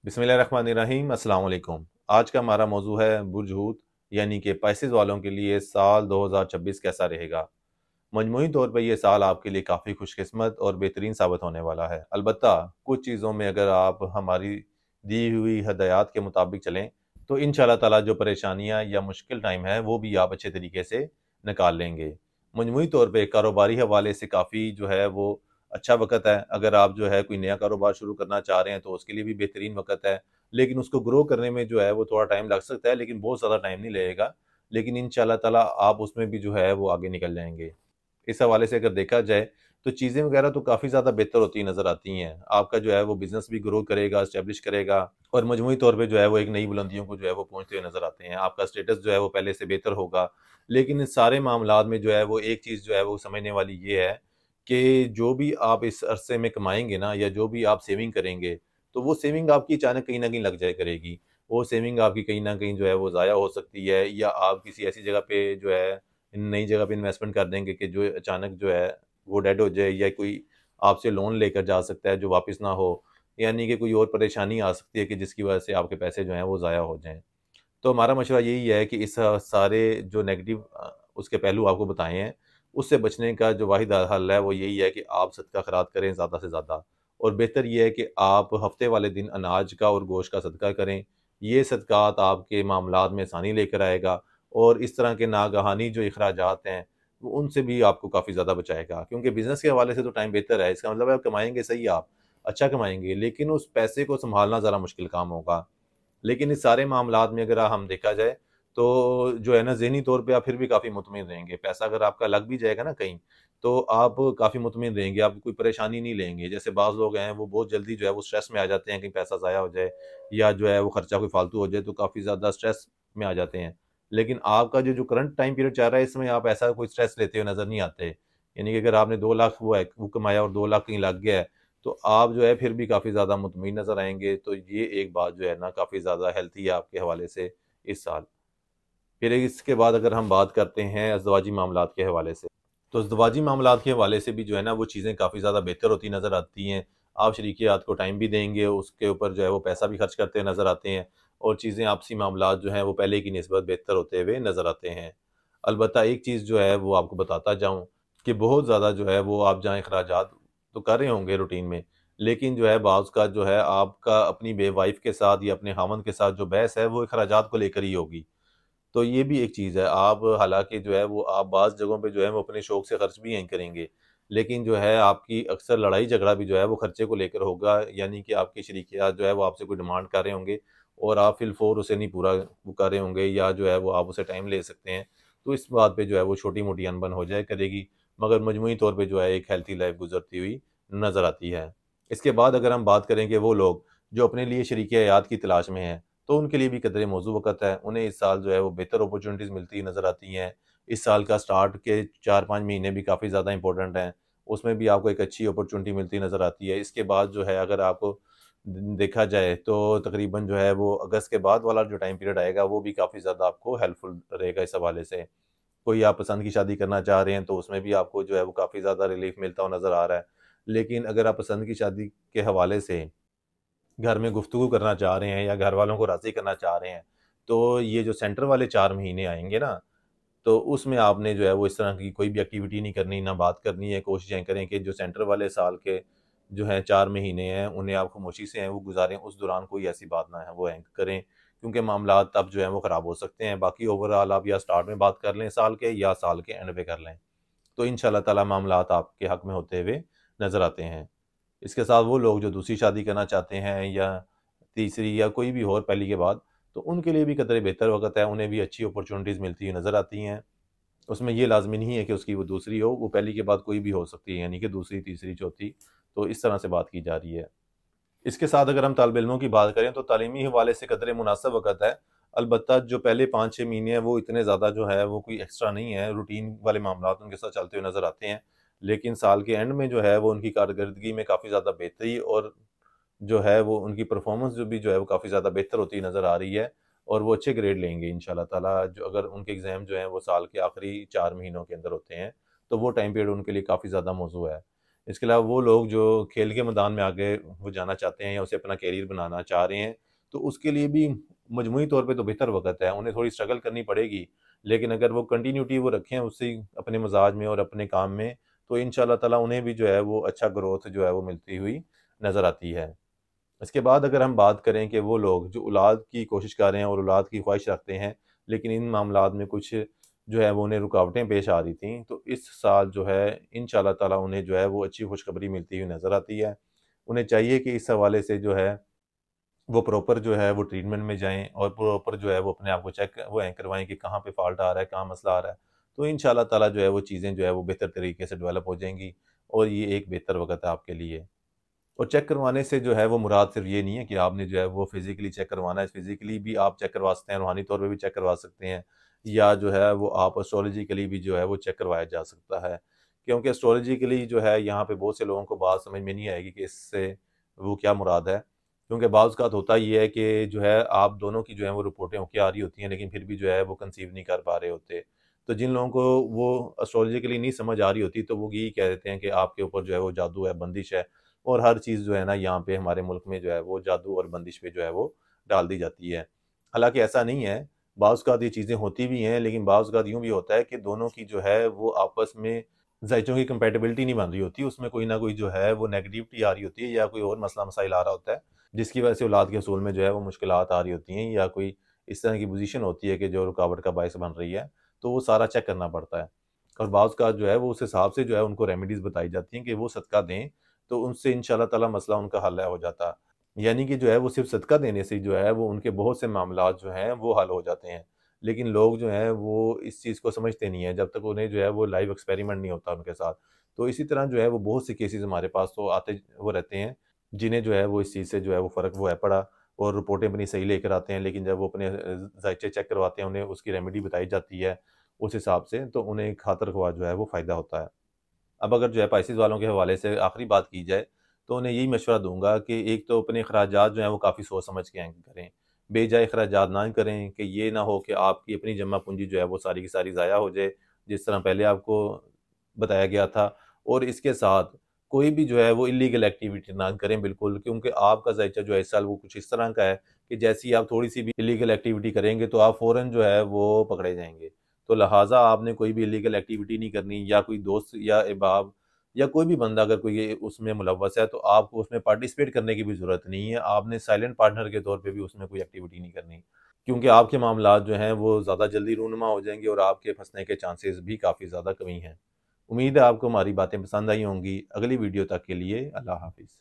बिस्मिल्लाहिर्रहमानिर्रहीम अस्सलाम वालेकुम। आज का हमारा मौजू है बुर्ज हूत यानी कि पैसेज वालों के लिए साल 2026 कैसा रहेगा। मजमूई तौर पर यह साल आपके लिए काफ़ी खुशकिस्मत और बेहतरीन साबित होने वाला है। अलबत्ता कुछ चीज़ों में अगर आप हमारी दी हुई हदायत के मुताबिक चलें तो इंशाल्लाह ताला जो परेशानियां या मुश्किल टाइम है वो भी आप अच्छे तरीके से निकाल लेंगे। मजमूई तौर पर कारोबारी हवाले से काफ़ी जो है वो अच्छा वक़्त है। अगर आप जो है कोई नया कारोबार शुरू करना चाह रहे हैं तो उसके लिए भी बेहतरीन वक़्त है। लेकिन उसको ग्रो करने में जो है वो थोड़ा टाइम लग सकता है, लेकिन बहुत ज़्यादा टाइम नहीं लगेगा। लेकिन इंशाल्लाह ताला आप उसमें भी जो है वो आगे निकल जाएँगे। इस हवाले से अगर देखा जाए तो चीज़ें वगैरह तो काफ़ी ज़्यादा बेहतर होती नज़र आती हैं। आपका जो है वो बिज़नेस भी ग्रो करेगा, एस्टेब्लिश करेगा और मजमूई तौर पे जो है वो एक नई बुलंदियों को जो है वो पहुँचते हुए नज़र आते हैं। आपका स्टेटस जो है वो पहले से बेहतर होगा। लेकिन इन सारे मामलात में जो है वो एक चीज़ जो है वो समझने वाली ये है कि जो भी आप इस अरसे में कमाएँगे ना या जो भी आप सेविंग करेंगे, तो वो सेविंग आपकी अचानक कहीं न कहीं लग जाया करेगी। वो सेविंग आपकी कहीं न कहीं जो है वो ज़ाया हो सकती है या आप किसी ऐसी जगह पे जो है नई जगह पे इन्वेस्टमेंट कर देंगे कि जो अचानक जो है वो डेड हो जाए या कोई आपसे लोन लेकर जा सकता है जो वापस ना हो, यानी कि कोई और परेशानी आ सकती है कि जिसकी वजह से आपके पैसे जो हैं वो ज़ाया हो जाएँ। तो हमारा मशवरा यही है कि इस सारे जो नेगेटिव उसके पहलू आपको बताए हैं, उससे बचने का जो वाहिद हल है वो यही है कि आप सदका खैरात करें ज़्यादा से ज़्यादा। और बेहतर ये है कि आप हफ्ते वाले दिन अनाज का और गोश्त का सदका करें। ये सदक़ात आपके मामलात में आसानी लेकर आएगा और इस तरह के नागहानी जो अखराजात हैं, वो उनसे भी आपको काफ़ी ज़्यादा बचाएगा। क्योंकि बिज़नेस के हवाले से तो टाइम बेहतर है, इसका मतलब है आप कमाएँगे सही आप, अच्छा कमाएँगे, लेकिन उस पैसे को सँभालना ज़रा मुश्किल काम होगा। लेकिन इस सारे मामलात में अगर हम देखा जाए, तो जो है ना ज़हनी तौर पे आप फिर भी काफ़ी मुतमिन रहेंगे। पैसा अगर आपका लग भी जाएगा ना कहीं, तो आप काफ़ी मुतमिन रहेंगे, आप कोई परेशानी नहीं लेंगे। जैसे बाज़ लोग हैं, वो बहुत जल्दी जो है वो स्ट्रेस में आ जाते हैं, कहीं पैसा ज़ाया हो जाए या जो है वो खर्चा कोई फालतू हो जाए, तो काफ़ी ज़्यादा स्ट्रेस में आ जाते हैं। लेकिन आपका जो करंट टाइम पीरियड चल रहा है, इसमें आप ऐसा कोई स्ट्रेस लेते हुए नज़र नहीं आते। यानी कि अगर आपने 2 लाख वो कमाया और 2 लाख कहीं लग गया है, तो आप जो है फिर भी काफ़ी ज़्यादा मुतमिन नज़र आएँगे। तो ये एक बात जो है ना काफ़ी ज़्यादा हेल्थी है आपके हवाले से इस साल। फिर इसके बाद अगर हम बात करते हैं अज़दवाजी मामलात के हवाले से, तो अज़दवाजी मामलात के हवाले से भी जो है ना वो चीज़ें काफ़ी ज़्यादा बेहतर होती नज़र आती हैं। आप शरीकियात को टाइम भी देंगे, उसके ऊपर जो है वो पैसा भी खर्च करते नज़र आते हैं और चीज़ें आपसी मामलात जो हैं वो पहले की निस्बत बेहतर होते हुए नज़र आते हैं। अलबत्ता एक चीज़ जो है वो आपको बताता जाऊँ कि बहुत ज़्यादा जो है वो आप जहाँ अखराजात तो कर रहे होंगे रूटीन में, लेकिन जो है बाज़ का जो है आपका अपनी वाइफ़ के साथ या अपने ख़ावंद के साथ जो बहस है वो अखराजात को लेकर ही होगी। तो ये भी एक चीज़ है, आप हालाँकि जो है वो आप बाज़ जगहों पे जो है वो अपने शौक से खर्च भी यहीं करेंगे। लेकिन जो है आपकी अक्सर लड़ाई-झगड़ा भी जो है वो खर्चे को लेकर होगा, यानी कि आपके शरीकियात जो है वो आपसे कोई डिमांड कर रहे होंगे और आप फ़िल-फ़ौर उसे नहीं पूरा वो कर रहे होंगे या जो है वो आप उसे टाइम ले सकते हैं। तो इस बात पे जो है वो छोटी-मोटी अनबन हो जाया करेगी, मगर मजमूई तौर पे जो है एक हेल्थी लाइफ़ गुज़रती हुई नज़र आती है। इसके बाद अगर हम बात करें कि वो लोग जो अपने लिए शरीके हयात की तलाश में हैं, तो उनके लिए भी कदरे मौज़ू वक़्त है। उन्हें इस साल जो है वो बेहतर अपॉर्च्युनिटीज़ मिलती नज़र आती हैं। इस साल का स्टार्ट के 4-5 महीने भी काफ़ी ज़्यादा इम्पोर्टेंट हैं। उसमें भी आपको एक अच्छी अपॉर्च्युनिटी मिलती नज़र आती है। इसके बाद जो है अगर आपको देखा जाए तो तकरीबन जो है वो अगस्त के बाद वाला जो टाइम पीरियड आएगा वो भी काफ़ी ज़्यादा आपको हेल्पफुल रहेगा इस हवाले से। कोई आप पसंद की शादी करना चाह रहे हैं तो उसमें भी आपको जो है वो काफ़ी ज़्यादा रिलीफ़ मिलता हुआ नज़र आ रहा है। लेकिन अगर आप पसंद की शादी के हवाले से घर में गुफ्तगू करना चाह रहे हैं या घर वालों को राज़ी करना चाह रहे हैं, तो ये जो सेंटर वाले 4 महीने आएँगे ना, तो उसमें आपने जो है वो इस तरह की कोई भी एक्टिविटी नहीं करनी, ना बात करनी है। कोशिश यही करें कि जो सेंटर वाले साल के जो हैं 4 महीने हैं, उन्हें आप खामोशी से हैं वो गुज़ारें। उस दौरान कोई ऐसी बात ना है वो करें, क्योंकि मामलात तब जो हैं वो ख़राब हो सकते हैं। बाकी ओवरऑल आप या स्टार्ट में बात कर लें साल के या साल के एंड पे कर लें, तो इंशाअल्लाह ताला मामलात आपके हक़ में होते हुए नज़र आते हैं। इसके साथ वो लोग जो दूसरी शादी करना चाहते हैं या तीसरी या कोई भी और पहली के बाद, तो उनके लिए भी कदरे बेहतर वक़्त है, उन्हें भी अच्छी अपॉर्च्युनिटीज़ मिलती हुई नज़र आती हैं। उसमें ये लाज़मी नहीं है कि उसकी वो दूसरी हो, वो पहली के बाद कोई भी हो सकती है, यानी कि दूसरी, तीसरी, चौथी, तो इस तरह से बात की जा रही है। इसके साथ अगर हम तालिब-इल्मों की बात करें तो तालीमी हवाले से कदरे मुनासिब वक़्त है। अलबत्ता जो पहले 5-6 महीने हैं वो इतने ज़्यादा जो है वो कोई एक्स्ट्रा नहीं है, रूटीन वाले मामलात उनके साथ चलते हुए नज़र आते हैं। लेकिन साल के एंड में जो है वो उनकी कारकर्दगी में काफ़ी ज़्यादा बेहतरी और जो है वो उनकी परफ़ॉर्मेंस जो है वो काफ़ी ज़्यादा बेहतर होती नज़र आ रही है और वो अच्छे ग्रेड लेंगे इंशाअल्लाह ताला। जो अगर उनके एग्ज़ाम जो हैं वो साल के आखिरी 4 महीनों के अंदर होते हैं, तो वो टाइम पीरियड उनके लिए काफ़ी ज़्यादा मौज़ू है। इसके अलावा वो लोग जो खेल के मैदान में आगे वो जाना चाहते हैं या उसे अपना करियर बनाना चाह रहे हैं, तो उसके लिए भी मजमूई तौर पे तो बेहतर वक़्त है। उन्हें थोड़ी स्ट्रगल करनी पड़ेगी, लेकिन अगर वो कंटिन्यूटी वो रखें उसी अपने मज़ाज में और अपने काम में, तो इंशाअल्लाह ताला उन्हें भी जो है वो अच्छा ग्रोथ जो है वो मिलती हुई नज़र आती है। इसके बाद अगर हम बात करें कि वो लोग जो औलाद की कोशिश कर रहे हैं और औलाद की ख्वाहिश रखते हैं, लेकिन इन मामलात में कुछ जो है वो उन्हें रुकावटें पेश आ रही थीं, तो इस साल जो है इंशाअल्लाह ताला उन्हें जो है वो अच्छी खुशखबरी मिलती हुई नज़र आती है। उन्हें चाहिए कि इस हवाले से जो है वो प्रॉपर जो है वो ट्रीटमेंट में जाएँ और प्रॉपर जो है वो अपने आप को चेक वो करवाएँ कि कहाँ पे फ़ॉल्ट आ रहा है, कहाँ मसला आ रहा है। तो इंशाअल्लाह ताला जो है वो चीज़ें जो है वो बेहतर तरीके से डेवलप हो जाएँगी और ये एक बेहतर वक़्त है आपके लिए। और चेक करवाने से जो है वो मुराद सिर्फ ये नहीं है कि आपने जो है वो फिज़िकली चेक करवाना है, फिज़िकली भी आप चेक करवा सकते हैं, रूहानी तौर पे भी चेक करवा सकते हैं या जो है वो आप एस्ट्रोलॉजिकली भी जो है वो चेक करवाया जा सकता है। क्योंकि एस्ट्रोलॉजिकली जो है यहाँ पे बहुत से लोगों को बात समझ में नहीं आएगी कि इससे वो क्या मुराद है। क्योंकि बाज़ औक़ात होता ये है कि जो है आप दोनों की जो है वो रिपोर्टें होके आ रही होती हैं, लेकिन फिर भी जो है वो कंसीव नहीं कर पा रहे होते। तो जिन लोगों को वो एस्ट्रोलॉजिकली नहीं समझ आ रही होती, तो वो यही कह देते हैं कि आपके ऊपर जो है वो जादू है, बंदिश है। और हर चीज़ जो है ना यहाँ पे हमारे मुल्क में जो है वो जादू और बंदिश पे जो है वो डाल दी जाती है। हालाँकि ऐसा नहीं है, बाज़ औक़ात ये चीज़ें होती भी हैं, लेकिन बाज़ औक़ात यूँ भी होता है कि दोनों की जो है वो आपस में ज़ाइचों की कंपैटिबिलिटी नहीं बन रही होती, उसमें कोई ना कोई जो है वो नेगेटिविटी आ रही होती है या कोई और मसला मसाइल आ रहा होता है, जिसकी वजह से औलाद के हसूल में जो है वो मुश्किलात आ रही होती हैं या कोई इस तरह की पोज़ीशन होती है कि जो रुकावट का बायस बन रही है, तो वो सारा चेक करना पड़ता है। और बाज़ औक़ात जो है वो उस हिसाब से जो है उनको रेमेडीज़ बताई जाती हैं कि वो सदका दें, तो उनसे इंशाअल्लाह ताला मसला उनका हल है हो जाता। यानी कि जो है वो सिर्फ़ सदका देने से जो है वो उनके बहुत से मामलात जो हैं वो हल हो जाते हैं। लेकिन लोग जो हैं वो इस चीज़ को समझते नहीं हैं, जब तक उन्हें जो है वो लाइव एक्सपेरिमेंट नहीं होता उनके साथ। तो इसी तरह जो है वो बहुत से केसेज़ हमारे पास तो आते वो रहते हैं, जिन्हें जो है वो इस चीज़ से जो है वो फ़र्क वो है पड़ा और रिपोर्टें अपनी सही लेकर आते हैं, लेकिन जब वो अपने ज़ायचे चेक करवाते हैं, उन्हें उसकी रेमेडी बताई जाती है उस हिसाब से, तो उन्हें खातर ख्वाह जो है वो फ़ायदा होता है। अब अगर जो है पाइसेस वालों के हवाले से आखिरी बात की जाए, तो उन्हें यही मशवरा दूँगा कि एक तो अपने अखराजात जो हैं वो काफ़ी सोच समझ के करें। बेजाए अखराजात ना करें कि ये ना हो कि आपकी अपनी जमा पूँजी जो है वो सारी की सारी ज़ाया हो जाए, जिस तरह पहले आपको बताया गया था। और इसके साथ कोई भी जो है वो इल्लीगल एक्टिविटी ना करें बिल्कुल, क्योंकि आपका ज़ायचा जो है इस साल वो कुछ इस तरह का है कि जैसे ही आप थोड़ी-सी भी इल्लीगल एक्टिविटी करेंगे, तो आप फ़ौरन जो है वो पकड़े जाएँगे। तो लिहाज़ा आपने कोई भी इल्लीगल एक्टिविटी नहीं करनी, या कोई दोस्त या अहबाब या कोई भी बंदा अगर कोई ये उसमें मुलव्वस है, तो आपको उसमें पार्टिसिपेट करने की भी ज़रूरत नहीं है। आपने साइलेंट पार्टनर के तौर पे भी उसमें कोई एक्टिविटी नहीं करनी। क्योंकि आपके मामलात जो हैं वो ज़्यादा जल्दी रूनुमा हो जाएँगे और आपके फँसने के चांसेस भी काफ़ी ज़्यादा कमी हैं। उम्मीद है आपको हमारी बातें पसंद आई होंगी। अगली वीडियो तक के लिए अल्लाह हाफ़िज़।